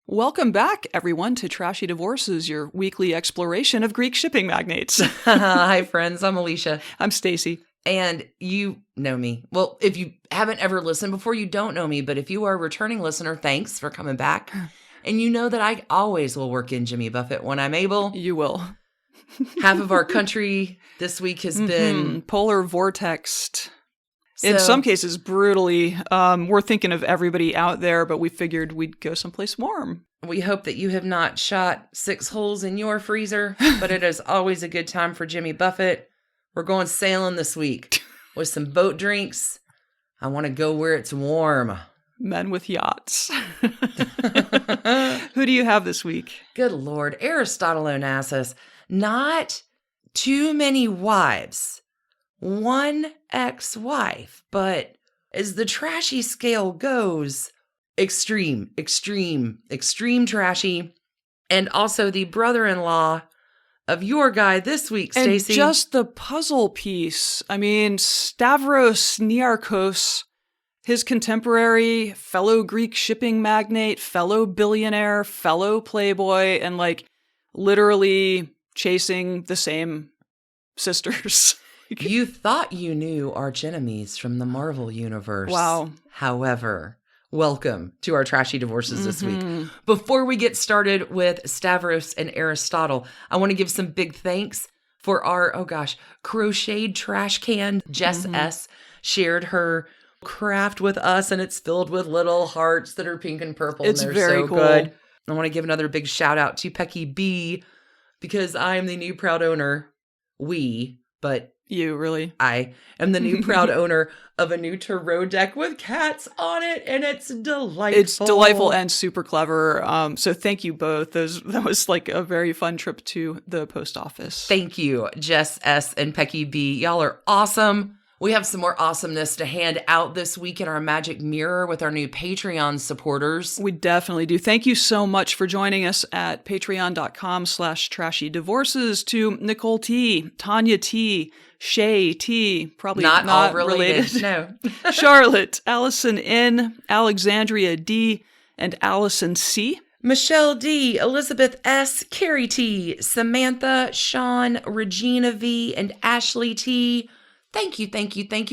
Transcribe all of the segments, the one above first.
Welcome back, everyone, to Trashy Divorces, your weekly exploration of Greek shipping magnates. Hi, friends. I'm Alicia. I'm Stacie. And you know me. Well, if you haven't ever listened before, you don't know me. But if you are a returning listener, thanks for coming back. And you know that I always will work in Jimmy Buffett when I'm able. You will. Half of our country this week has been polar vortexed. In some cases, brutally. We're thinking of everybody out there, but we figured we'd go someplace warm. We hope that you have not shot 6 holes in your freezer, but it is always a good time for Jimmy Buffett. We're going sailing this week with some boat drinks. I want to go where it's warm. Men with yachts. Who do you have this week? Good Lord. Aristotle Onassis. Not too many wives. One ex-wife, but as the trashy scale goes, extreme trashy, and also the brother-in-law of your guy this week, Stacie. And just the puzzle piece. I mean, Stavros Niarchos, his contemporary, fellow Greek shipping magnate, fellow billionaire, fellow playboy, and literally chasing the same sisters. You thought you knew archenemies from the Marvel universe. Wow. However, welcome to our Trashy Divorces this week. Before we get started with Stavros and Aristotle, I want to give some big thanks for our, crocheted trash can. Jess S. shared her craft with us, and it's filled with little hearts that are pink and purple. It's and they're very so cool. Good. I want to give another big shout out to Pecky B, because I am the new proud owner. You, really? I am the new proud owner of a new tarot deck with cats on it, and it's delightful. It's delightful and super clever. So thank you both. That was a very fun trip to the post office. Thank you, Jess S. and Pecky B. Y'all are awesome. We have some more awesomeness to hand out this week in our magic mirror with our new Patreon supporters. We definitely do. Thank you so much for joining us at patreon.com/trashydivorces to Nicole T, Tanya T, Shay T, probably not all related. No. Charlotte, Allison N, Alexandria D, and Allison C. Michelle D, Elizabeth S, Carrie T, Samantha, Sean, Regina V, and Ashley T. Thank you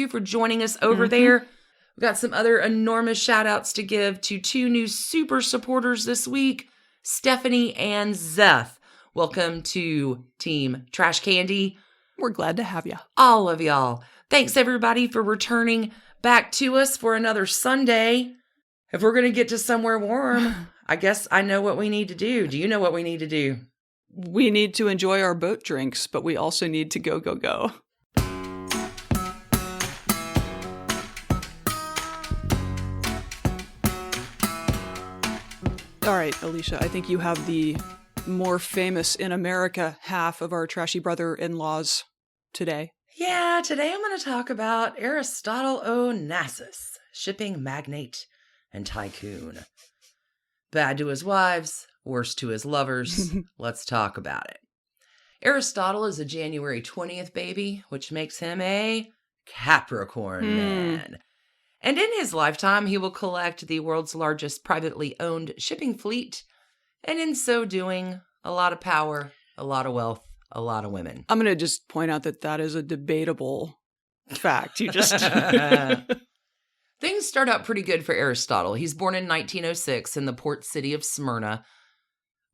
for joining us over there. We've got some other enormous shout outs to give to 2 new super supporters this week, Stephanie and Zeth. Welcome to Team Trash Candy. We're glad to have you. All of y'all. Thanks everybody for returning back to us for another Sunday. If we're going to get to somewhere warm, I guess I know what we need to do. Do you know what we need to do? We need to enjoy our boat drinks, but we also need to go. All right, Alicia, I think you have the more famous in America half of our trashy brother-in-laws today. Yeah, today I'm going to talk about Aristotle Onassis, shipping magnate and tycoon. Bad to his wives, worse to his lovers. Let's talk about it. Aristotle is a January 20th baby, which makes him a Capricorn man. And in his lifetime, he will collect the world's largest privately owned shipping fleet. And in so doing, a lot of power, a lot of wealth, a lot of women. I'm going to just point out that is a debatable fact. You just... Things start out pretty good for Aristotle. He's born in 1906 in the port city of Smyrna,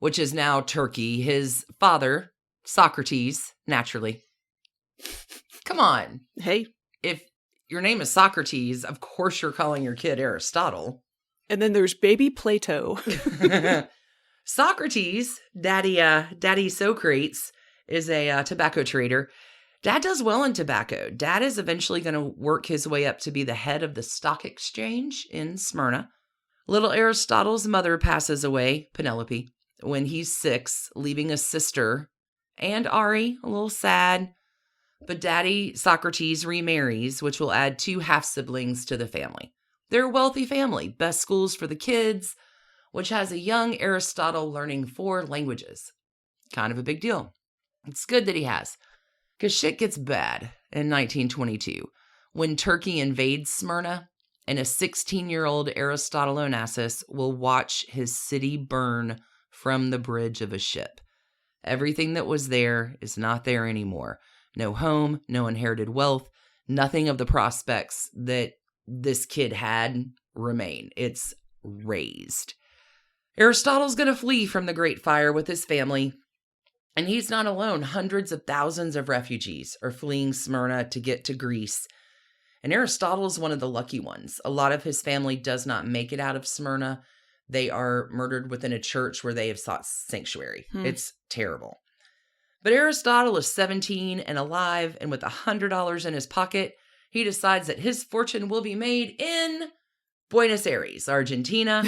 which is now Turkey. His father, Socrates, naturally. Come on. Hey. If your name is Socrates, of course you're calling your kid Aristotle. And then there's baby Plato. Socrates, Daddy Socrates, is a tobacco trader. Dad does well in tobacco. Dad is eventually going to work his way up to be the head of the stock exchange in Smyrna. Little Aristotle's mother passes away, Penelope, when he's 6, leaving a sister and Ari, a little sad. But Daddy Socrates remarries, which will add 2 half-siblings to the family. They're a wealthy family, best schools for the kids, which has a young Aristotle learning 4 languages. Kind of a big deal. It's good that he has, because shit gets bad in 1922 when Turkey invades Smyrna. and a 16-year-old Aristotle Onassis will watch his city burn from the bridge of a ship. Everything that was there is not there anymore. No home, no inherited wealth, nothing of the prospects that this kid had remain. It's razed. Aristotle's going to flee from the Great Fire with his family, and he's not alone. Hundreds of thousands of refugees are fleeing Smyrna to get to Greece, and Aristotle is one of the lucky ones. A lot of his family does not make it out of Smyrna. They are murdered within a church where they have sought sanctuary. It's terrible. But Aristotle is 17 and alive, and with $100 in his pocket, he decides that his fortune will be made in Buenos Aires, Argentina.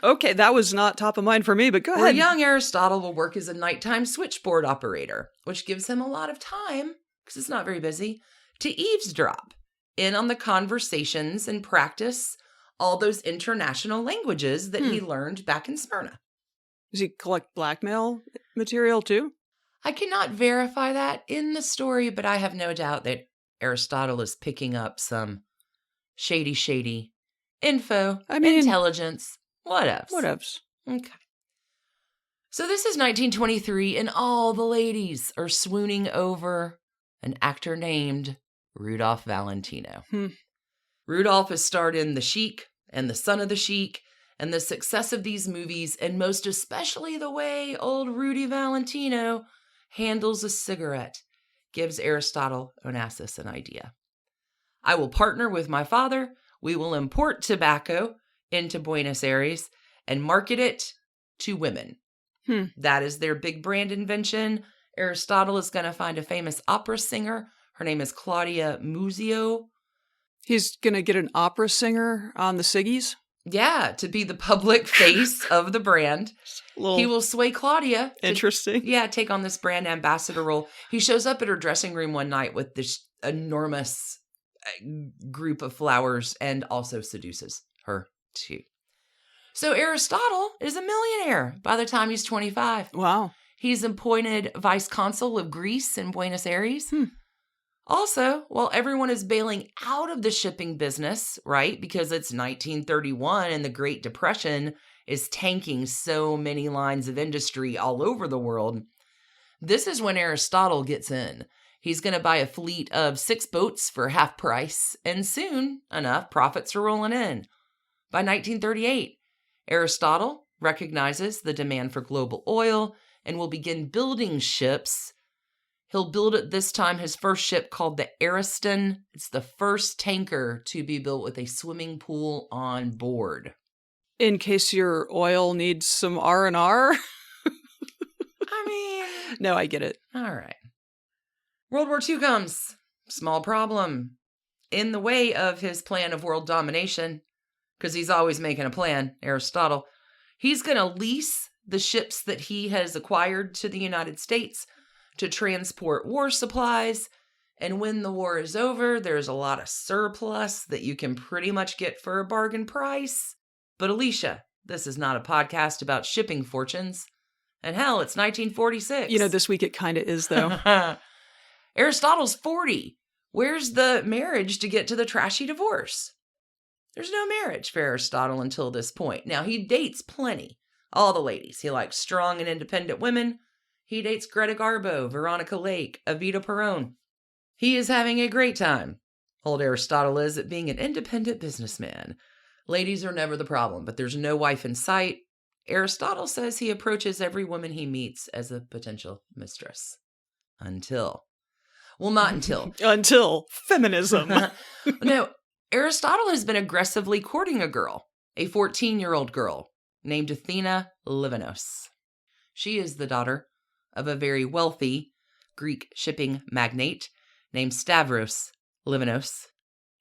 Okay, that was not top of mind for me, but go Where ahead. young Aristotle will work as a nighttime switchboard operator, which gives him a lot of time, because it's not very busy, to eavesdrop in on the conversations and practice all those international languages that he learned back in Smyrna. Does he collect blackmail material too? I cannot verify that in the story, but I have no doubt that Aristotle is picking up some shady info, intelligence, whatevs. Okay. So this is 1923, and all the ladies are swooning over an actor named Rudolph Valentino. Rudolph has starred in The Sheik and The Son of the Sheik, and the success of these movies, and most especially the way old Rudy Valentino handles a cigarette, gives Aristotle Onassis an idea. I will partner with my father. We will import tobacco into Buenos Aires and market it to women. That is their big brand invention. Aristotle is going to find a famous opera singer. Her name is Claudia Muzio. He's going to get an opera singer on the Siggies? Yeah, to be the public face of the brand. He will sway Claudia. Interesting. Take on this brand ambassador role. He shows up at her dressing room one night with this enormous group of flowers and also seduces her too. So Aristotle is a millionaire by the time he's 25. Wow. He's appointed vice consul of Greece in Buenos Aires. Also, while everyone is bailing out of the shipping business, right, because it's 1931 and the Great Depression is tanking so many lines of industry all over the world, this is when Aristotle gets in. He's going to buy a fleet of 6 boats for half price, and soon enough, profits are rolling in. By 1938, Aristotle recognizes the demand for global oil and will begin building ships. He'll build at this time his first ship called the Ariston. It's the first tanker to be built with a swimming pool on board. In case your oil needs some R&R? No, I get it. All right. World War II comes. Small problem. In the way of his plan of world domination, because he's always making a plan, Aristotle, he's going to lease the ships that he has acquired to the United States to transport war supplies. And when the war is over, there's a lot of surplus that you can pretty much get for a bargain price. But Alicia, this is not a podcast about shipping fortunes. And hell, it's 1946. This week it kind of is, though. Aristotle's 40. Where's the marriage to get to the trashy divorce? There's no marriage for Aristotle until this point. Now, he dates plenty. All the ladies. He likes strong and independent women. He dates Greta Garbo, Veronica Lake, Evita Peron. He is having a great time. Old Aristotle is at being an independent businessman. Ladies are never the problem, but there's no wife in sight. Aristotle says he approaches every woman he meets as a potential mistress. Until feminism. No, Aristotle has been aggressively courting a girl, a 14-year-old girl named Athena Livanos. She is the daughter of a very wealthy Greek shipping magnate named Stavros Livanos.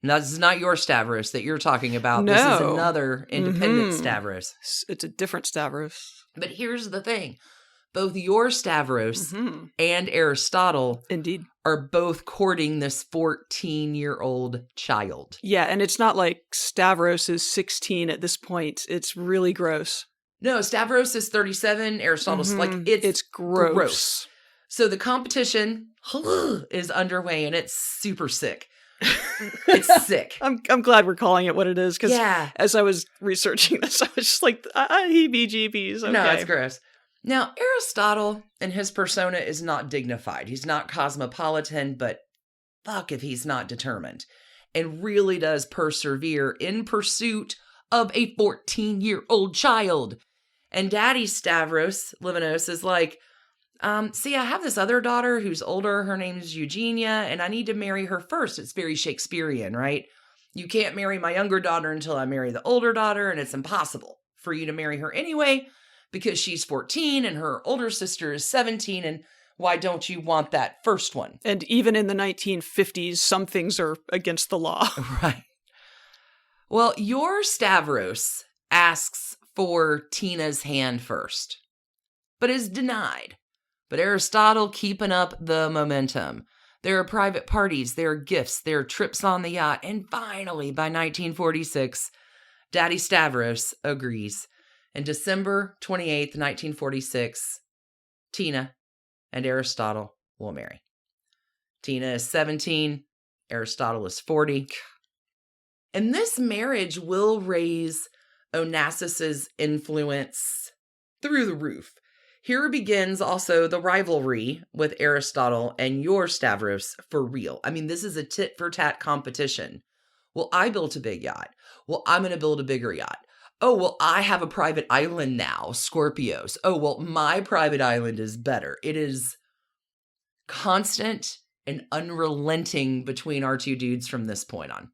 Now, this is not your Stavros that you're talking about. No. This is another independent Stavros. It's a different Stavros. But here's the thing. Both your Stavros and Aristotle indeed are both courting this 14-year-old child. Yeah, and it's not like Stavros is 16 at this point. It's really gross. No, Stavros is 37. Aristotle's it's gross. So the competition is underway, and it's super sick. It's sick. I'm glad we're calling it what it is, because Yeah. as I was researching this, I was just like, heebie-jeebies. Okay. No, it's gross. Now, Aristotle and his persona is not dignified. He's not cosmopolitan, but fuck if he's not determined. And really does persevere in pursuit of a 14-year-old child. And Daddy Stavros Niarchos is like, see, I have this other daughter who's older. Her name is Eugenia, and I need to marry her first. It's very Shakespearean, right? You can't marry my younger daughter until I marry the older daughter, and it's impossible for you to marry her anyway because she's 14 and her older sister is 17, and why don't you want that first one? And even in the 1950s, some things are against the law. Right. Well, your Stavros asks for Tina's hand first, but is denied. But Aristotle keeping up the momentum. There are private parties, there are gifts, there are trips on the yacht, and finally, by 1946, Daddy Stavros agrees. And December 28th, 1946, Tina and Aristotle will marry. Tina is 17, Aristotle is 40. And this marriage will raise Onassis's influence through the roof. Here begins also the rivalry with Aristotle and your Stavros for real. I mean, this is a tit-for-tat competition. Well, I built a big yacht. Well, I'm going to build a bigger yacht. Oh, well, I have a private island now, Scorpios. Oh, well, my private island is better. It is constant and unrelenting between our two dudes from this point on.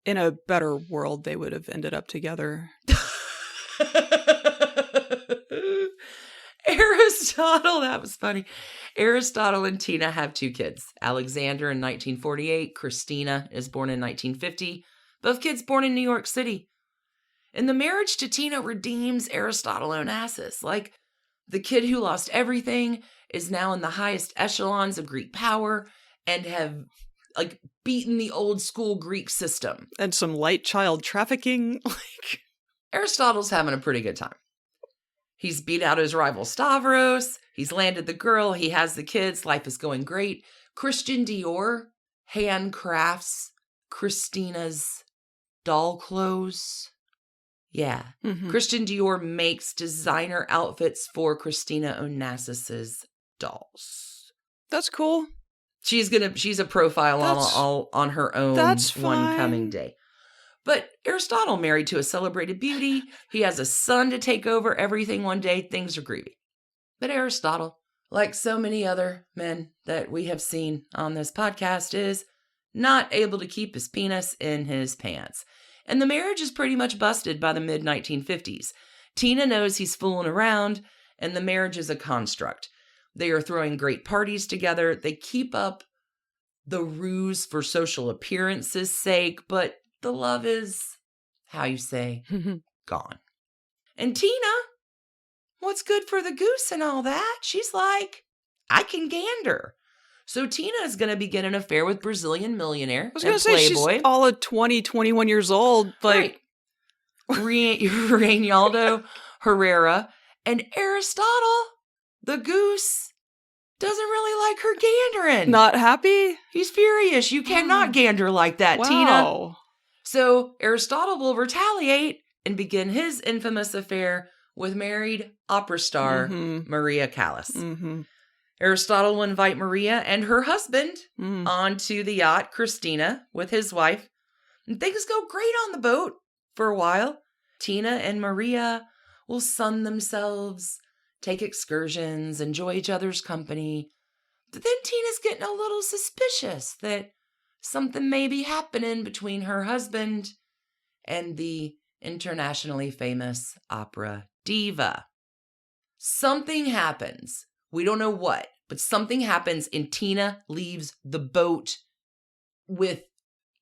In a better world, they would have ended up together. Aristotle, that was funny. Aristotle and Tina have 2 kids. Alexander in 1948. Christina is born in 1950. Both kids born in New York City. And the marriage to Tina redeems Aristotle Onassis. Like, the kid who lost everything is now in the highest echelons of Greek power and have, like, beaten the old school Greek system. And some light child trafficking. Aristotle's having a pretty good time. He's beat out his rival Stavros. He's landed the girl. He has the kids. Life is going great. Christian Dior handcrafts Christina's doll clothes. Yeah. Mm-hmm. Christian Dior makes designer outfits for Christina Onassis's dolls. That's cool. She's a profile on her own one coming day. But Aristotle married to a celebrated beauty. He has a son to take over everything one day. Things are groovy. But Aristotle, like so many other men that we have seen on this podcast, is not able to keep his penis in his pants. And the marriage is pretty much busted by the mid-1950s. Tina knows he's fooling around, and the marriage is a construct. They are throwing great parties together. They keep up the ruse for social appearances' sake, but the love is, how you say, gone. And Tina, what's good for the goose and all that? She's like, I can gander. So Tina is going to begin an affair with Brazilian millionaire I was going to say, playboy. she's all of 20, 21 years old. Right. Reinaldo Herrera. And Aristotle, the goose, doesn't really like her gandering. Not happy? He's furious. You cannot gander like that, Tina. Wow. So Aristotle will retaliate and begin his infamous affair with married opera star Maria Callas. Mm-hmm. Aristotle will invite Maria and her husband onto the yacht, Christina, with his wife. And things go great on the boat for a while. Tina and Maria will sun themselves, take excursions, enjoy each other's company. But then Tina's getting a little suspicious that something may be happening between her husband and the internationally famous opera diva. Something happens. We don't know what, but something happens and Tina leaves the boat with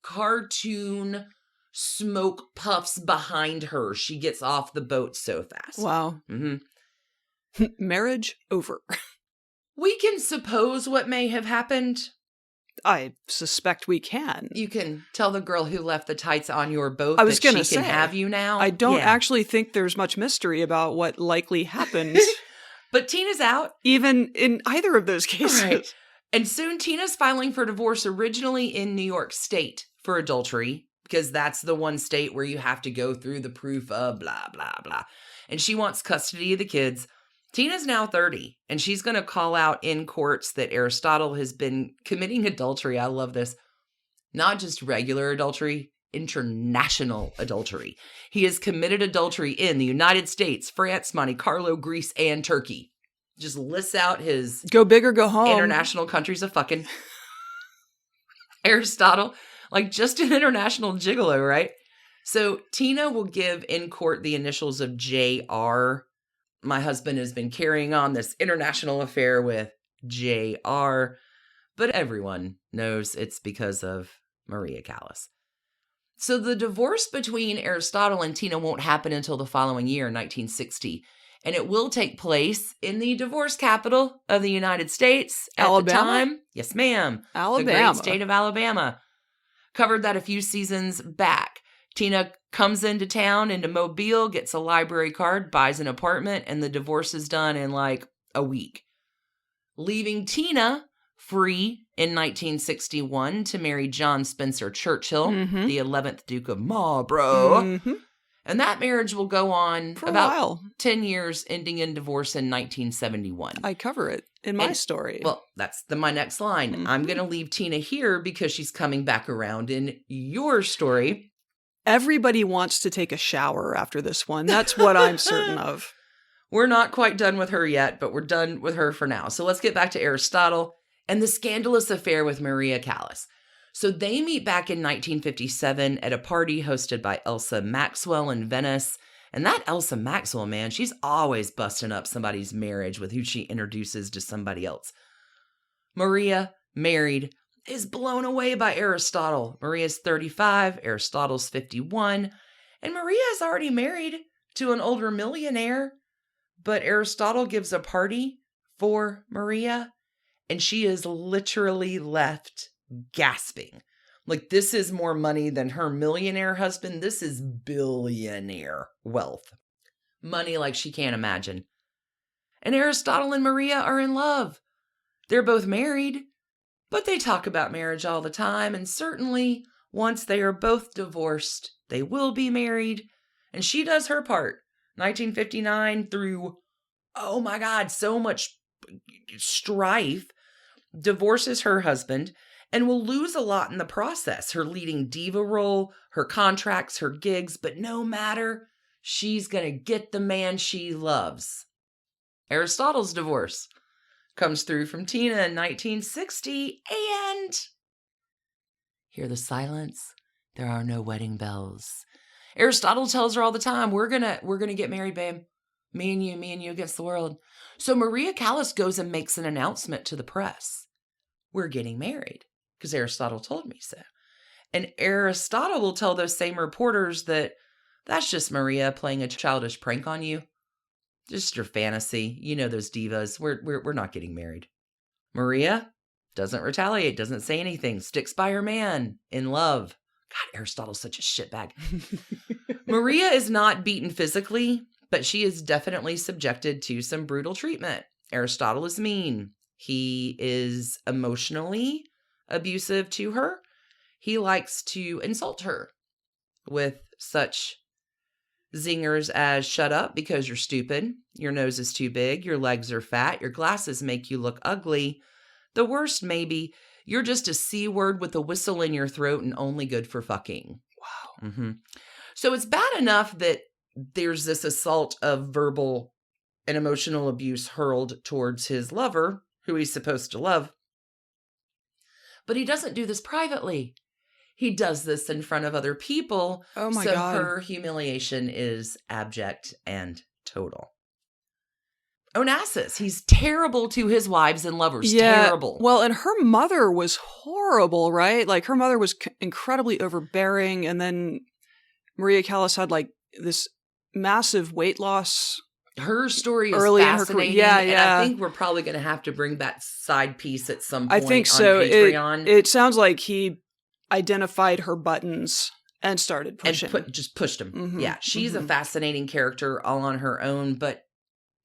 cartoon smoke puffs behind her. She gets off the boat so fast. Wow. Mm-hmm. Marriage over. We can suppose what may have happened. I suspect we can. You can tell the girl who left the tights on your boat that she can have you now. I don't actually think there's much mystery about what likely happened. But Tina's out. Even in either of those cases. Right. And soon Tina's filing for divorce, originally in New York State for adultery, because that's the one state where you have to go through the proof of blah, blah, blah. And she wants custody of the kids. Tina's now 30, and she's going to call out in courts that Aristotle has been committing adultery. I love this. Not just regular adultery, international adultery. He has committed adultery in the United States, France, Monte Carlo, Greece, and Turkey. Just lists out his Go big or go home. international countries of fucking. Aristotle, like just an international gigolo, right? So Tina will give in court the initials of JR. My husband has been carrying on this international affair with JR, but everyone knows it's because of Maria Callas. So the divorce between Aristotle and Tina won't happen until the following year, 1960. And it will take place in the divorce capital of the United States at Alabama? the time. Yes, ma'am. Alabama. The great state of Alabama. Covered that a few seasons back. Tina comes into town, into Mobile, gets a library card, buys an apartment, and the divorce is done in like a week. Leaving Tina free in 1961 to marry John Spencer Churchill, the 11th Duke of Marlborough. And that marriage will go on For about a while. 10 years, ending in divorce in 1971. I cover it in my story. Well, that's my next line. I'm going to leave Tina here because she's coming back around in your story. Everybody wants to take a shower after this one. That's what I'm certain of. We're not quite done with her yet, but we're done with her for now. So let's get back to Aristotle and the scandalous affair with Maria Callas. So they meet back in 1957 at a party hosted by Elsa Maxwell in Venice. And that Elsa Maxwell, man, she's always busting up somebody's marriage with who she introduces to somebody else. Maria, married, is blown away by Aristotle. Maria's 35, Aristotle's 51, and Maria is already married to an older millionaire. But Aristotle gives a party for Maria, and she is literally left gasping. Like, this is more money than her millionaire husband. This is billionaire wealth. Money like she can't imagine. And Aristotle and Maria are in love. They're both married, but they talk about marriage all the time. And certainly, once they are both divorced, they will be married. And she does her part. 1959 through, oh my God, so much strife, divorces her husband, and will lose a lot in the process. Her leading diva role, her contracts, her gigs, but no matter, she's going to get the man she loves. Aristotle's divorce comes through from Tina in 1960, and hear the silence. There are no wedding bells. Aristotle tells her all the time, we're gonna get married, babe. Me and you against the world. So Maria Callas goes and makes an announcement to the press. We're getting married. Because Aristotle told me so. And Aristotle will tell those same reporters that that's just Maria playing a childish prank on you. Just your fantasy. You know those divas. We're not getting married. Maria doesn't retaliate, doesn't say anything, sticks by her man in love. God, Aristotle's such a shitbag. Maria is not beaten physically, but she is definitely subjected to some brutal treatment. Aristotle is mean. He is emotionally abusive to her. He likes to insult her with such zingers as shut up because you're stupid, your nose is too big, your legs are fat, your glasses make you look ugly. The worst maybe, you're just a C word with a whistle in your throat and only good for fucking. Wow. So it's bad enough that there's this assault of verbal and emotional abuse hurled towards his lover, who he's supposed to love. But he doesn't do this privately. He does this in front of other people. Oh my God. God. So her humiliation is abject and total. Onassis, he's terrible to his wives and lovers. Yeah, Terrible. Well, and her mother was horrible, right? Like, her mother was incredibly overbearing. And then Maria Callas had like this massive weight loss. Her story is early in her fascinating. career. Yeah, and yeah. I think we're probably going to have to bring that side piece at some point. I think so. On Patreon. It sounds like he identified her buttons and started pushing. And just pushed him. Yeah, she's a fascinating character all on her own, but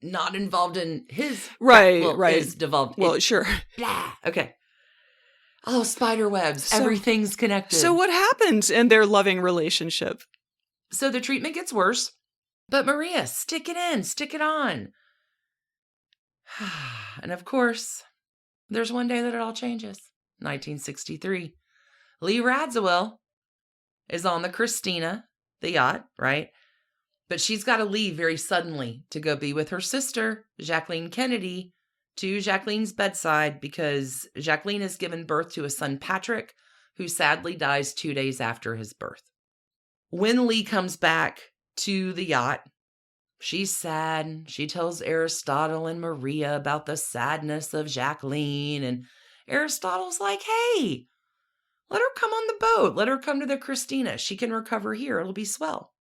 not involved in his... Right. Is devolved. Well, sure. Blah. Okay. Oh, spider webs. Everything's connected. So what happens in their loving relationship? So the treatment gets worse. But Maria, stick it in. Stick it on. And of course, there's one day that it all changes. 1963. Lee Radziwill is on the Christina, the yacht, right? But she's got to leave very suddenly to go be with her sister, Jacqueline Kennedy, to Jacqueline's bedside because Jacqueline has given birth to a son, Patrick, who sadly dies 2 days after his birth. When Lee comes back to the yacht, she's sad. She tells Aristotle and Maria about the sadness of Jacqueline, and Aristotle's like, hey, let her come on the boat. Let her come to the Christina. She can recover here. It'll be swell.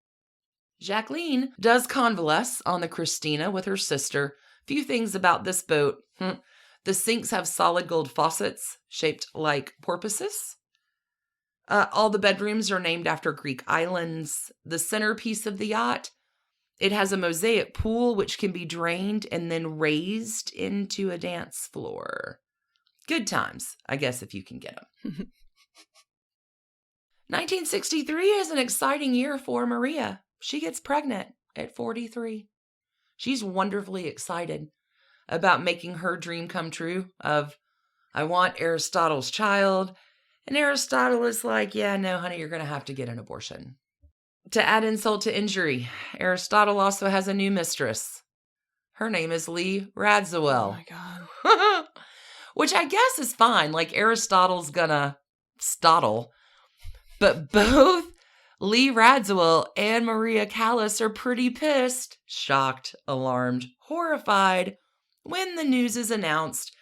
Jacqueline does convalesce on the Christina with her sister. Few things about this boat. The sinks have solid gold faucets shaped like porpoises. All the bedrooms are named after Greek islands. The centerpiece of the yacht, it has a mosaic pool which can be drained and then raised into a dance floor. Good times, I guess, if you can get them. 1963 is an exciting year for Maria. She gets pregnant at 43. She's wonderfully excited about making her dream come true of, I want Aristotle's child. And Aristotle is like, yeah, no, honey, you're going to have to get an abortion. To add insult to injury, Aristotle also has a new mistress. Her name is Lee Radziwill. Oh my God. Which I guess is fine. Like, Aristotle's gonna stottle. But both Lee Radziwill and Maria Callas are pretty pissed, shocked, alarmed, horrified when the news is announced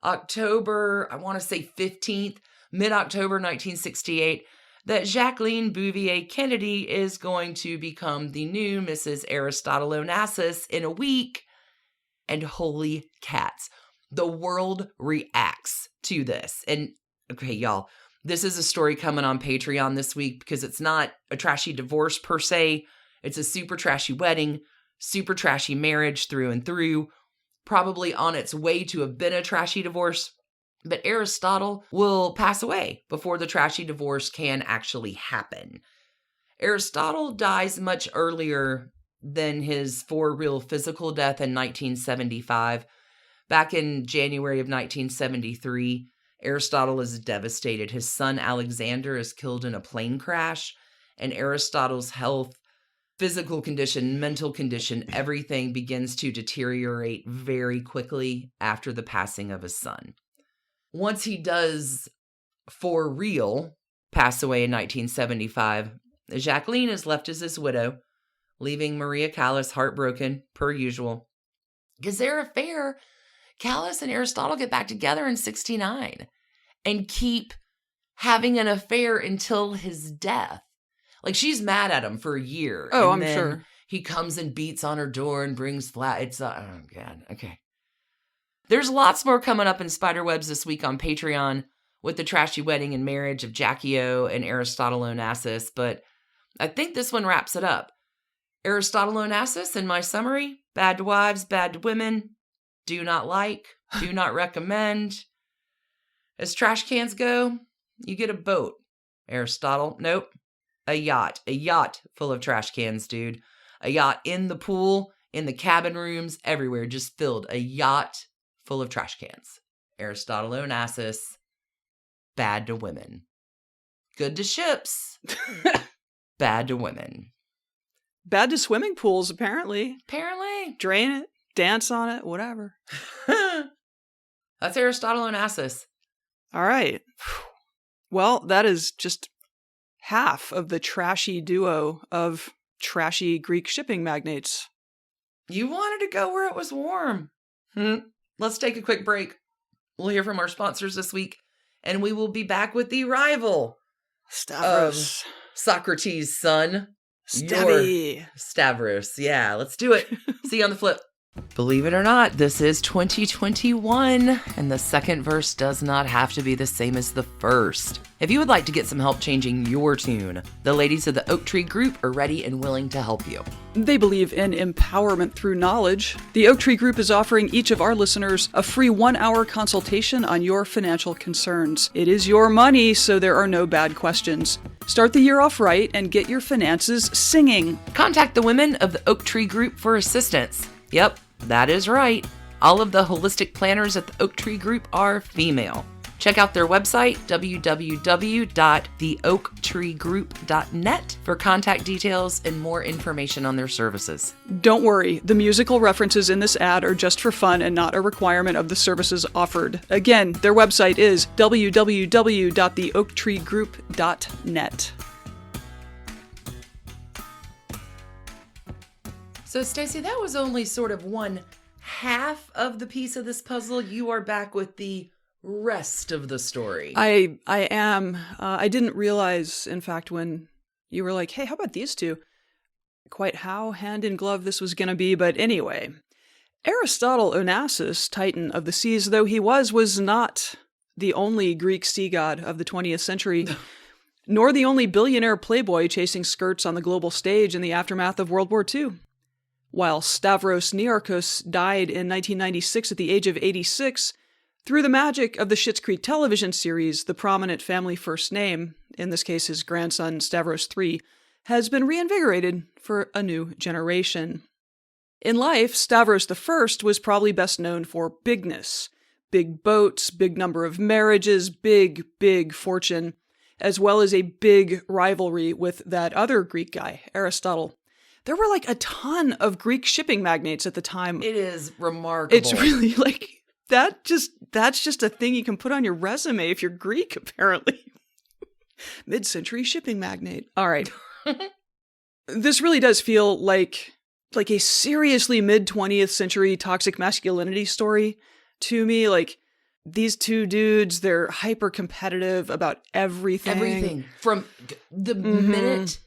October, I want to say 15th, mid-October 1968, that Jacqueline Bouvier Kennedy is going to become the new Mrs. Aristotle Onassis in a week. And holy cats, the world reacts to this. And okay, y'all, this is a story coming on Patreon this week because it's not a trashy divorce per se. It's a super trashy wedding, super trashy marriage through and through, probably on its way to have been a trashy divorce. But Aristotle will pass away before the trashy divorce can actually happen. Aristotle dies much earlier than his for real physical death in 1975. Back in January of 1973, Aristotle is devastated. His son Alexander is killed in a plane crash, and Aristotle's health, physical condition, mental condition, everything begins to deteriorate very quickly after the passing of his son. Once he does, for real, pass away in 1975, Jacqueline is left as his widow, leaving Maria Callas heartbroken, per usual. Because their affair, Callas and Aristotle get back together in 1969 and keep having an affair until his death. Like, she's mad at him for a year. Oh, and I'm sure. He comes and beats on her door and brings it's, oh God, okay. There's lots more coming up in Spiderwebs this week on Patreon with the trashy wedding and marriage of Jackie O and Aristotle Onassis, but I think this one wraps it up. Aristotle Onassis, in my summary, bad to wives, bad to women, do not like, do not recommend. As trash cans go, you get a boat. Aristotle, nope. A yacht full of trash cans, dude. A yacht in the pool, in the cabin rooms, everywhere, just filled. A yacht full of trash cans. Aristotle Onassis, bad to women. Good to ships, bad to women. Bad to swimming pools, apparently. Apparently. Drain it, dance on it, whatever. That's Aristotle Onassis. All right. Well, that is just half of the trashy duo of trashy Greek shipping magnates. You wanted to go where it was warm. Let's take a quick break. We'll hear from our sponsors this week, and we will be back with the rival Stavros. of Socrates' son. Stacie. Stavros. Yeah, let's do it. See you on the flip. Believe it or not, this is 2021, and the second verse does not have to be the same as the first. If you would like to get some help changing your tune, the ladies of the Oak Tree Group are ready and willing to help you. They believe in empowerment through knowledge. The Oak Tree Group is offering each of our listeners a free 1-hour consultation on your financial concerns. It is your money, so there are no bad questions. Start the year off right and get your finances singing. Contact the women of the Oak Tree Group for assistance. Yep, that is right. All of the holistic planners at the Oak Tree Group are female. Check out their website, www.theoaktreegroup.net, for contact details and more information on their services. Don't worry, the musical references in this ad are just for fun and not a requirement of the services offered. Again, their website is www.theoaktreegroup.net. So, Stacie, that was only sort of one half of the piece of this puzzle. You are back with the rest of the story. I am. I didn't realize, in fact, when you were like, hey, how about these two? Quite how hand in glove this was going to be. But anyway, Aristotle Onassis, Titan of the seas, though he was not the only Greek sea god of the 20th century, nor the only billionaire playboy chasing skirts on the global stage in the aftermath of World War II. While Stavros Niarchos died in 1996 at the age of 86, through the magic of the Schitt's Creek television series, the prominent family first name, in this case his grandson Stavros III, has been reinvigorated for a new generation. In life, Stavros I was probably best known for bigness. Big boats, big number of marriages, big fortune, as well as a big rivalry with that other Greek guy, Aristotle. There were like a ton of Greek shipping magnates at the time. It is remarkable. It's really like, that's just a thing you can put on your resume if you're Greek, apparently. Mid-century shipping magnate. All right. This really does feel like a seriously mid-20th century toxic masculinity story to me. Like, these two dudes, they're hyper-competitive about everything. Everything. From the minute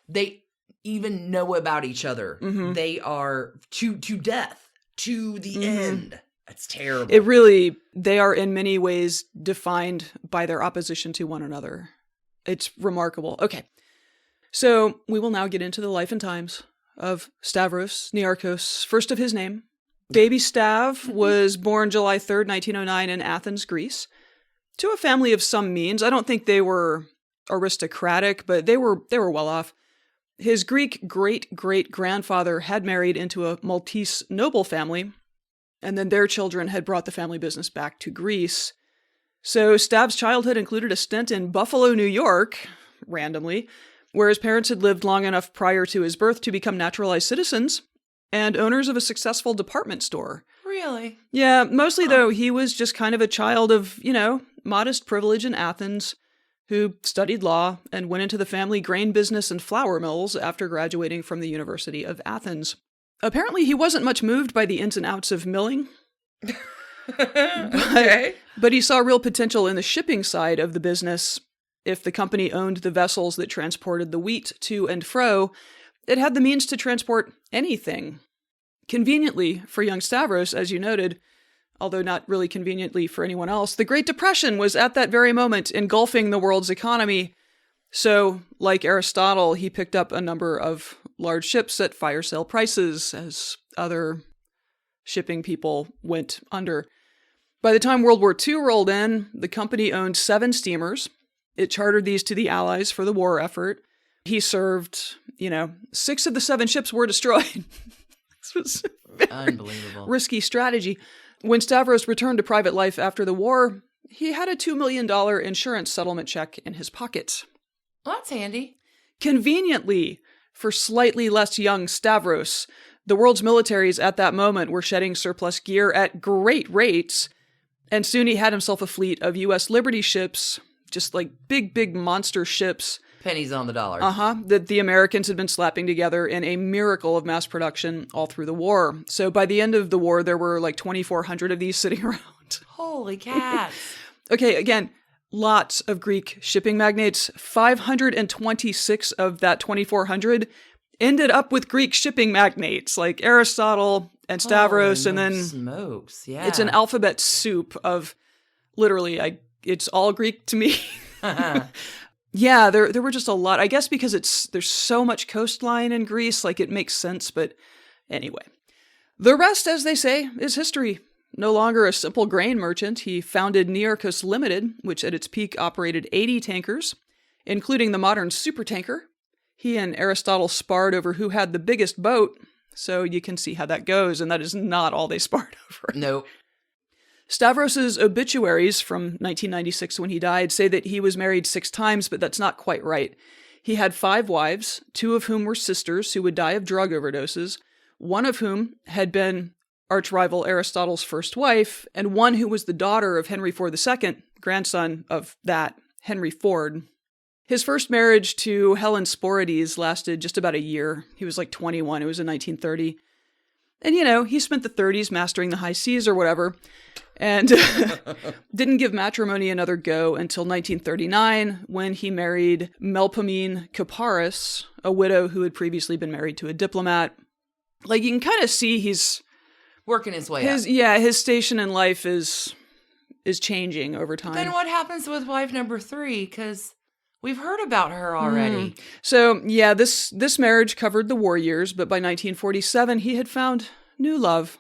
they even know about each other, they are to death, to the end. It's terrible. They are in many ways defined by their opposition to one another. It's remarkable. Okay. So we will now get into the life and times of Stavros Niarchos, first of his name. Baby Stav was born July 3rd, 1909 in Athens, Greece, to a family of some means. I don't think they were aristocratic, but they were well off. His Greek great-great-grandfather had married into a Maltese noble family, and then their children had brought the family business back to Greece. So Stav's childhood included a stint in Buffalo, New York, randomly, where his parents had lived long enough prior to his birth to become naturalized citizens and owners of a successful department store. Really? Yeah, mostly though, he was just kind of a child of, modest privilege in Athens, who studied law and went into the family grain business and flour mills after graduating from the University of Athens. Apparently, he wasn't much moved by the ins and outs of milling. Okay. But he saw real potential in the shipping side of the business. If the company owned the vessels that transported the wheat to and fro, it had the means to transport anything. Conveniently for young Stavros, as you noted, although not really conveniently for anyone else, the Great Depression was at that very moment engulfing the world's economy. So, like Aristotle, he picked up a number of large ships at fire sale prices as other shipping people went under. By the time World War II rolled in, the company owned 7 steamers. It chartered these to the Allies for the war effort. He served, 6 of the 7 ships were destroyed. This was unbelievable. Risky strategy. When Stavros returned to private life after the war, he had a $2 million insurance settlement check in his pocket. Well, that's handy. Conveniently, for slightly less young Stavros, the world's militaries at that moment were shedding surplus gear at great rates, and soon he had himself a fleet of U.S. Liberty ships, just like big monster ships. Pennies on the dollar. That the Americans had been slapping together in a miracle of mass production all through the war. So by the end of the war, there were like 2,400 of these sitting around. Holy cats. Okay, again, lots of Greek shipping magnates. 526 of that 2,400 ended up with Greek shipping magnates like Aristotle and Stavros, Holy and then smokes, yeah. it's an alphabet soup of literally, it's all Greek to me. Yeah, there were just a lot. I guess because there's so much coastline in Greece, like it makes sense. But anyway, the rest, as they say, is history. No longer a simple grain merchant, he founded Niarchos Limited, which at its peak operated 80 tankers, including the modern supertanker. He and Aristotle sparred over who had the biggest boat, so you can see how that goes, and that is not all they sparred over. Nope. Stavros's obituaries from 1996 when he died say that he was married 6 times, but that's not quite right. He had 5 wives, 2 of whom were sisters who would die of drug overdoses, one of whom had been archrival Aristotle's first wife, and one who was the daughter of Henry IV II, grandson of that, Henry Ford. His first marriage to Helen Sporides lasted just about a year. He was like 21. It was in 1930. And, he spent the 30s mastering the high seas or whatever, and didn't give matrimony another go until 1939, when he married Melpomene Kaparis, a widow who had previously been married to a diplomat. Like, you can kind of see he's working his way up. Yeah, his station in life is changing over time. Then what happens with wife number 3? Because we've heard about her already. So, yeah, this marriage covered the war years, but by 1947, he had found new love,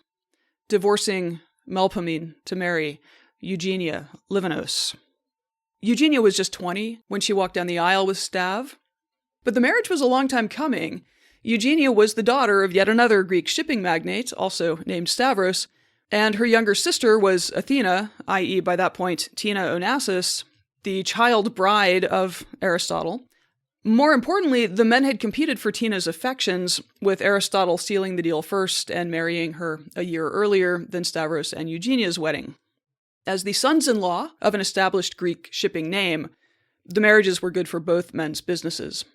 divorcing Melpomene to marry Eugenia Livanos. Eugenia was just 20 when she walked down the aisle with Stav, but the marriage was a long time coming. Eugenia was the daughter of yet another Greek shipping magnate, also named Stavros, and her younger sister was Athena, i.e. by that point, Tina Onassis, the child bride of Aristotle. More importantly, the men had competed for Tina's affections, with Aristotle sealing the deal first and marrying her a year earlier than Stavros and Eugenia's wedding. As the sons-in-law of an established Greek shipping name, the marriages were good for both men's businesses.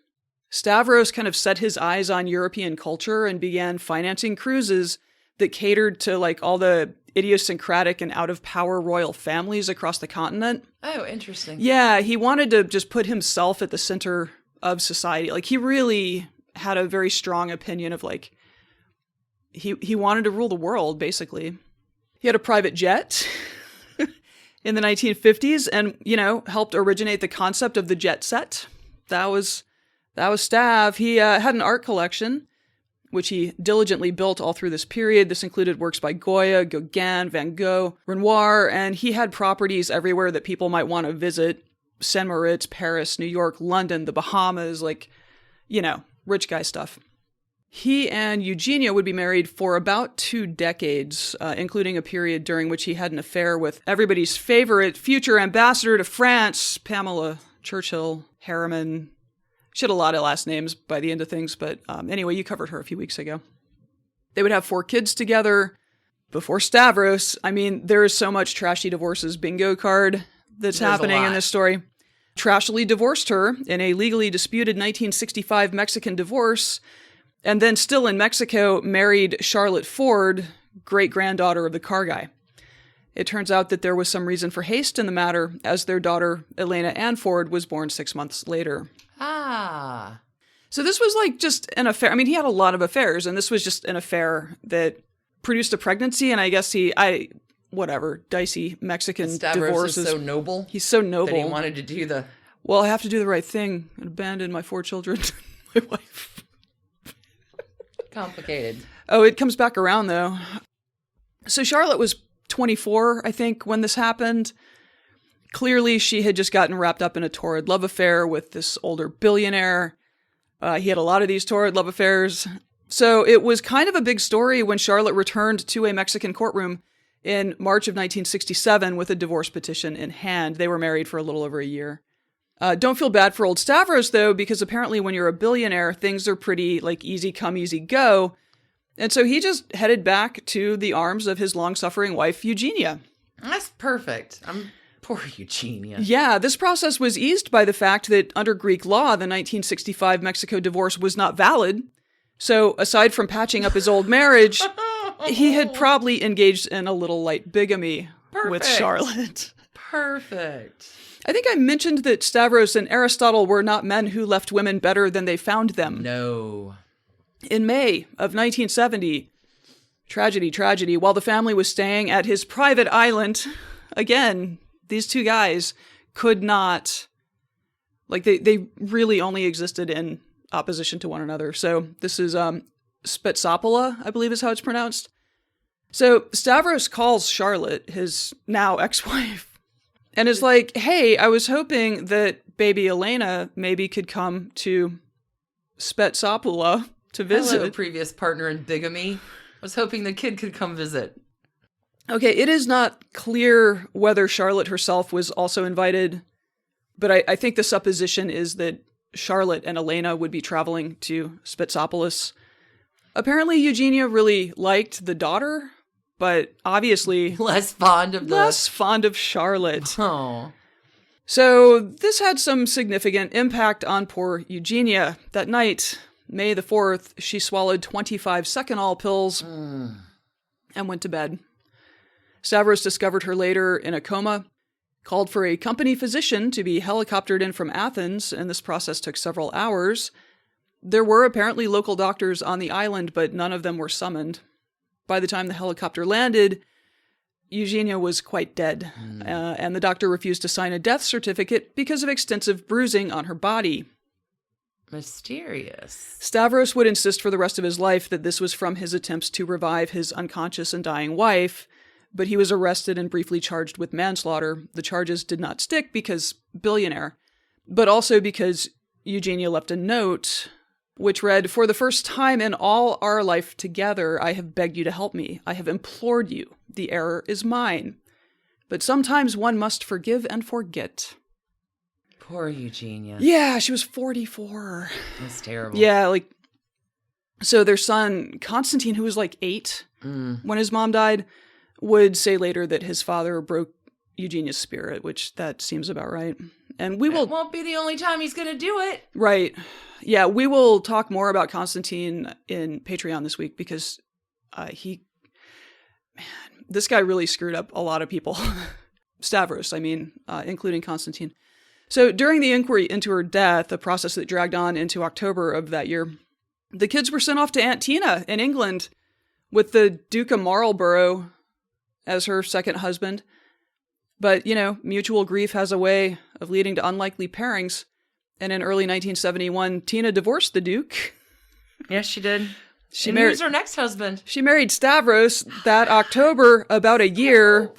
Stavros kind of set his eyes on European culture and began financing cruises that catered to like all the idiosyncratic and out-of-power royal families across the continent. Oh, interesting. Yeah, he wanted to just put himself at the center of society. Like, he really had a very strong opinion of, like, he wanted to rule the world, basically. He had a private jet in the 1950s and, helped originate the concept of the jet set. That was Stav. He had an art collection, which he diligently built all through this period. This included works by Goya, Gauguin, Van Gogh, Renoir, and he had properties everywhere that people might want to visit. Saint Moritz, Paris, New York, London, the Bahamas, rich guy stuff. He and Eugenia would be married for about 2 decades, including a period during which he had an affair with everybody's favorite future ambassador to France, Pamela Churchill Harriman. She had a lot of last names by the end of things, but anyway, you covered her a few weeks ago. They would have 4 kids together. Before Stavros, there is so much Trashy divorces bingo card that's happening in this story. Trashily divorced her in a legally disputed 1965 Mexican divorce, and then still in Mexico married Charlotte Ford, great-granddaughter of the car guy. It turns out that there was some reason for haste in the matter, as their daughter, Elena Ann Ford, was born 6 months later. Ah. So this was like just an affair. He had a lot of affairs, and this was just an affair that produced a pregnancy, and I guess dicey Mexican Stavros divorces. is so noble. He's so noble. That he wanted to do the... Well, I have to do the right thing and abandon my 4 children, my wife. Complicated. Oh, it comes back around, though. So Charlotte was 24, I think, when this happened. Clearly, she had just gotten wrapped up in a torrid love affair with this older billionaire. He had a lot of these torrid love affairs. So it was kind of a big story when Charlotte returned to a Mexican courtroom in March of 1967 with a divorce petition in hand. They were married for a little over a year. Don't feel bad for old Stavros, though, because apparently when you're a billionaire, things are pretty, easy come, easy go. And so he just headed back to the arms of his long-suffering wife, Eugenia. That's perfect. Poor Eugenia. Yeah, this process was eased by the fact that under Greek law, the 1965 Mexico divorce was not valid. So aside from patching up his old marriage, he had probably engaged in a little light bigamy with Charlotte. Perfect. I think I mentioned that Stavros and Aristotle were not men who left women better than they found them. No. In May of 1970, Tragedy, tragedy. While the family was staying at his private island, again, these two guys could not, like, they really only existed in opposition to one another. So this is Spetsopola, I believe is how it's pronounced. So Stavros calls Charlotte, his now ex-wife, and is like, hey, I was hoping that baby Elena maybe could come to Spetsopola to visit. Hello, previous partner in bigamy. I was hoping the kid could come visit. Okay, it is not clear whether Charlotte herself was also invited, but I think the supposition is that Charlotte and Elena would be traveling to Spetsopolis. Apparently, Eugenia really liked the daughter, but obviously less fond of Charlotte. Oh. So this had some significant impact on poor Eugenia. That night, May the 4th, she swallowed 25 Seconal pills and went to bed. Stavros discovered her later in a coma, called for a company physician to be helicoptered in from Athens, and this process took several hours. There were apparently local doctors on the island, but none of them were summoned. By the time the helicopter landed, Eugenia was quite dead, and the doctor refused to sign a death certificate because of extensive bruising on her body. Mysterious. Stavros would insist for the rest of his life that this was from his attempts to revive his unconscious and dying wife, but he was arrested and briefly charged with manslaughter. The charges did not stick because billionaire, but also because Eugenia left a note which read, "For the first time in all our life together, I have begged you to help me. I have implored you. The error is mine. But sometimes one must forgive and forget." Poor Eugenia. Yeah, she was 44. That's terrible. Yeah, like, so their son, Constantine, who was like 8 when his mom died, would say later that his father broke Eugenia's spirit, which that seems about right. And we will... It won't be the only time he's going to do it. Right. Yeah, we will talk more about Constantine in Patreon this week because this guy really screwed up a lot of people. Stavros, I mean, including Constantine. So during the inquiry into her death, a process that dragged on into October of that year, the kids were sent off to Aunt Tina in England with the Duke of Marlborough as her second husband. But, you know, mutual grief has a way of leading to unlikely pairings. And in early 1971, Tina divorced the Duke. Yes, she did. She married her next husband. She married Stavros that October, about a year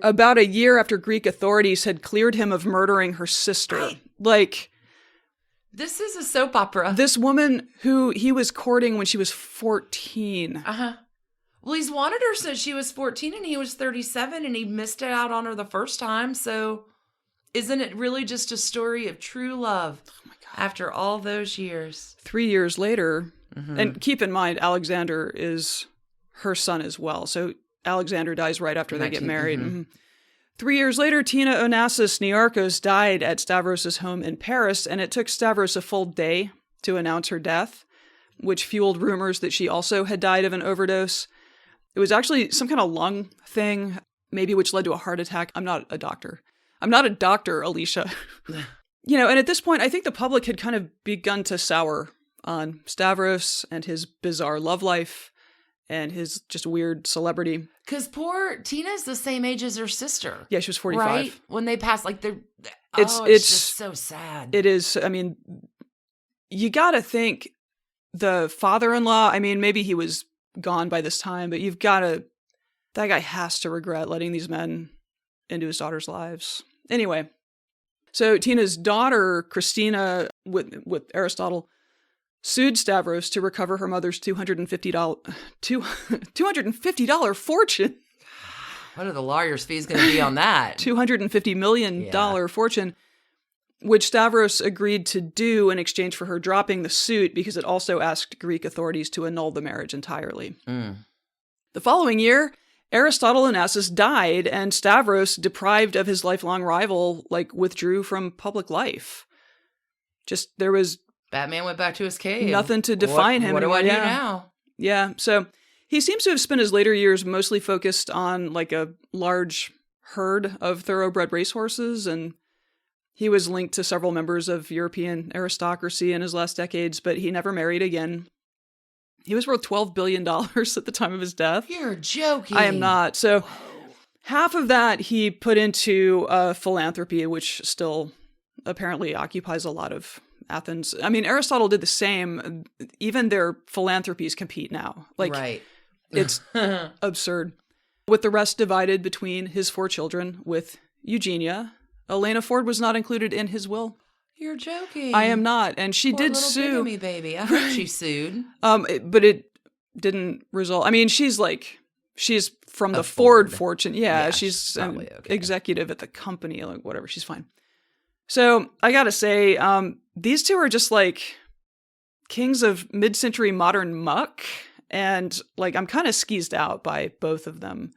after Greek authorities had cleared him of murdering her sister. This is a soap opera. This woman who he was courting when she was 14. Uh-huh. Well, he's wanted her since she was 14 and he was 37 and he missed out on her the first time. So isn't it really just a story of true love after all those years? 3 years later, and keep in mind, Alexander is her son as well. So Alexander dies right after they get married. 3 years later, Tina Onassis Niarchos died at Stavros' home in Paris, and it took Stavros a full day to announce her death, which fueled rumors that she also had died of an overdose. It was actually some kind of lung thing, maybe which led to a heart attack. I'm not a doctor. I'm not a doctor, Alicia. You know, and at this point, I think the public had kind of begun to sour on Stavros and his bizarre love life and his just weird celebrity. Because poor Tina's the same age as her sister. Yeah, she was 45. Right? When they passed, like, it's just so sad. It is. I mean, you got to think the father-in-law, I mean, maybe he was gone by this time, but that guy has to regret letting these men into his daughter's lives. Anyway, so Tina's daughter, Christina, with Aristotle, sued Stavros to recover her mother's $250 fortune. What are the lawyer's fees going to be on that? $250 million fortune, which Stavros agreed to do in exchange for her dropping the suit because it also asked Greek authorities to annul the marriage entirely. The following year, Aristotle Onassis died, and Stavros, deprived of his lifelong rival, withdrew from public life. Just, there was... Batman went back to his cave. Nothing to define him. What do I do now? Yeah, so he seems to have spent his later years mostly focused on, a large herd of thoroughbred racehorses, and he was linked to several members of European aristocracy in his last decades, but he never married again. He was worth $12 billion at the time of his death. You're joking. I am not. So half of that he put into philanthropy, which still apparently occupies a lot of Athens. I mean, Aristotle did the same. Even their philanthropies compete now. Like, right. It's absurd. With the rest divided between his 4 children with Eugenia. Elena Ford was not included in his will. You're joking. I am not. And she Poor did little sue. bigamy baby. I hope she sued. But it didn't result. I mean, she's from the Ford fortune. Yeah, she's an executive at the company, like whatever. She's fine. So I gotta say, these two are just like kings of mid-century modern muck. And like, I'm kind of skeezed out by both of them.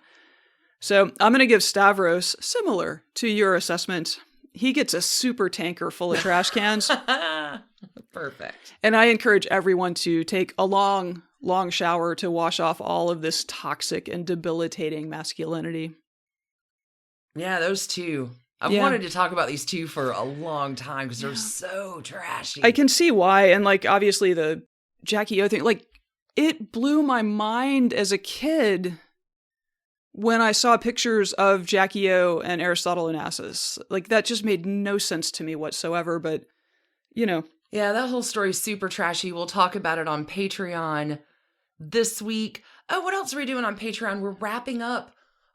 So I'm going to give Stavros, similar to your assessment, he gets a super tanker full of trash cans. Perfect. And I encourage everyone to take a long, long shower to wash off all of this toxic and debilitating masculinity. Yeah, those two. I've wanted to talk about these two for a long time because they're so trashy. I can see why. And like, obviously the Jackie O thing, like, it blew my mind as a kid when I saw pictures of Jackie O and Aristotle Onassis. Like, that just made no sense to me whatsoever, but, you know. Yeah, that whole story is super trashy. We'll talk about it on Patreon this week. Oh, what else are we doing on Patreon? We're wrapping up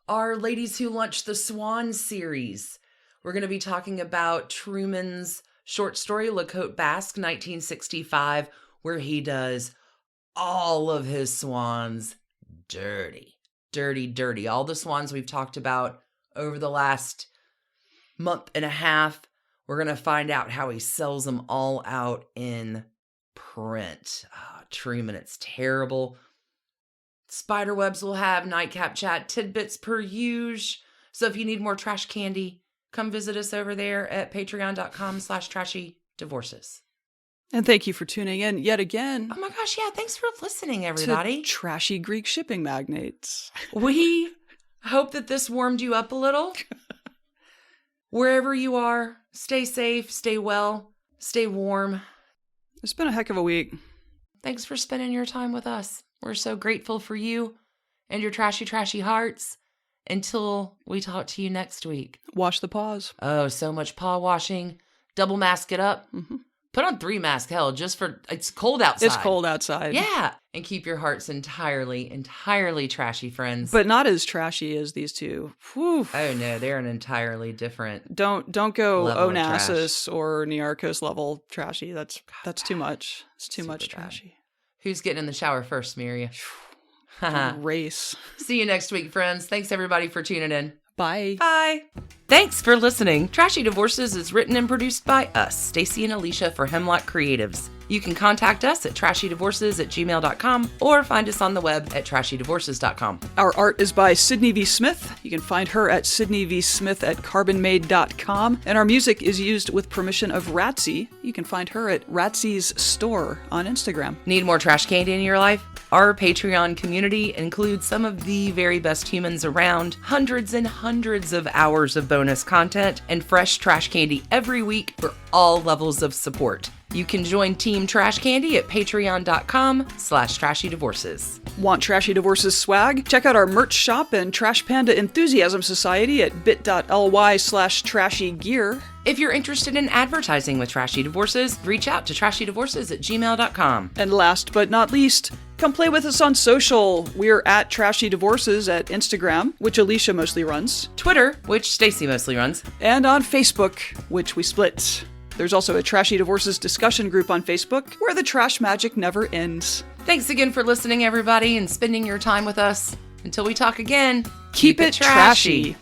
our Ladies Who Lunch the Swan series. We're going to be talking about Truman's short story, La Côte Basque, 1965, where he does all of his swans dirty. All the swans we've talked about over the last month and a half. We're going to find out how he sells them all out in print. Oh, Truman, it's terrible. Spiderwebs will have nightcap chat tidbits per usual. So if you need more trash candy, come visit us over there at patreon.com/trashydivorces. And thank you for tuning in yet again. Oh my gosh, yeah. Thanks for listening, everybody. To Trashy Greek Shipping Magnates. We hope that this warmed you up a little. Wherever you are, stay safe, stay well, stay warm. It's been a heck of a week. Thanks for spending your time with us. We're so grateful for you and your trashy, trashy hearts. Until we talk to you next week. Wash the paws. Oh, so much paw washing. Double mask it up. Mm-hmm. Put on 3 masks, hell, just for, it's cold outside. It's cold outside. Yeah. And keep your hearts entirely trashy, friends. But not as trashy as these two. Whew. Oh no, they're an entirely different. Don't go Onassis or Niarchos level trashy. That's too much. It's too much trashy. Who's getting in the shower first, Miria? Race. See you next week, friends. Thanks everybody for tuning in. Bye. Bye. Thanks for listening. Trashy Divorces is written and produced by us, Stacie and Alicia for Hemlock Creatives. You can contact us at trashydivorces@gmail.com or find us on the web at trashydivorces.com. Our art is by Sydney V. Smith. You can find her at sydneyvsmith@carbonmade.com. And our music is used with permission of Ratsy. You can find her at Ratsy's store on Instagram. Need more trash candy in your life? Our Patreon community includes some of the very best humans around, hundreds and hundreds of hours of bonus content, and fresh trash candy every week for all levels of support. You can join Team Trash Candy at patreon.com/trashydivorces. Want Trashy Divorces swag? Check out our merch shop and Trash Panda Enthusiasm Society at bit.ly/trashygear. If you're interested in advertising with Trashy Divorces, reach out to trashydivorces@gmail.com. And last but not least, come play with us on social. We're at Trashy Divorces at Instagram, which Alicia mostly runs. Twitter, which Stacie mostly runs. And on Facebook, which we split. There's also a Trashy Divorces discussion group on Facebook where the trash magic never ends. Thanks again for listening, everybody, and spending your time with us. Until we talk again, keep it trashy.